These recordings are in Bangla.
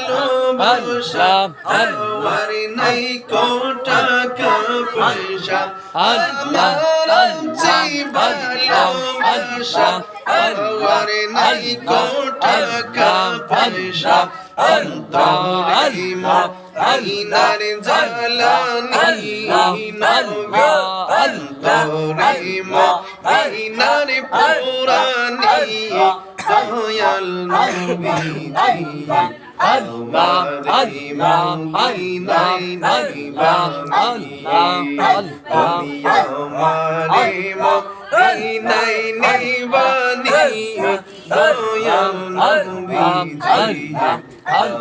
ভালোবাসা আমার নাই টাকা পয়সা আমার আছি ভালোবাসা আমার নাই টাকা পয়সা অন্তরে মদিনার জ্বালানি নবী অন্তরে মদিনার পুরানি দয়াল নবী Allah Allah Allah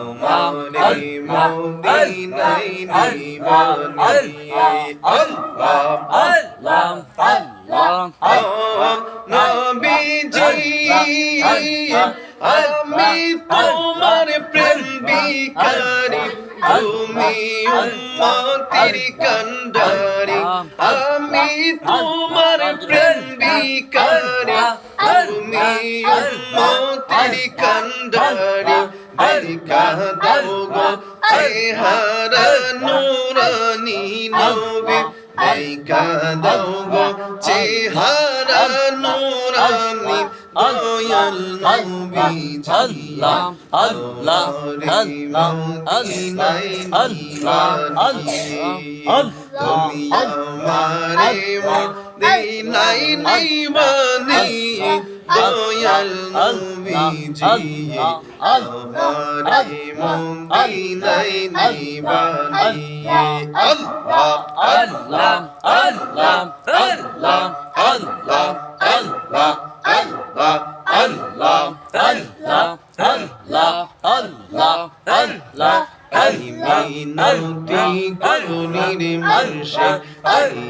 আমি তোমার প্রেম ভিখারি তুমি উম্মতের কান্ডারি আমি তোমার প্রেম ভিখারি তুমি উম্মতের কান্ডারি দেখা দাও গো চেহারা নূরানি নবী দেখা দাও গো চেহারা নূরানি দয়াল নবী আল্লাহ আল্লাহ আল্লাহ আল্লাহ আল্লাহ তুমি আমারে মদিনায় নিবানি দয়াল নবী আমারে মদিনায় নিবানি আল্লাহ আল্লাহ আল্লাহ আল্লাহ আল্লাহ আল্লাহ Allah, Allah, Allah, Allah, Allah, Allah. Minati Kaunir Murshid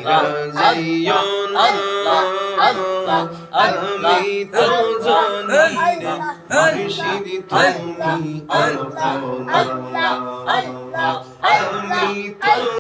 Raziyon Allah Ami Tuzanir Murshid Tumi Allah Allah Ami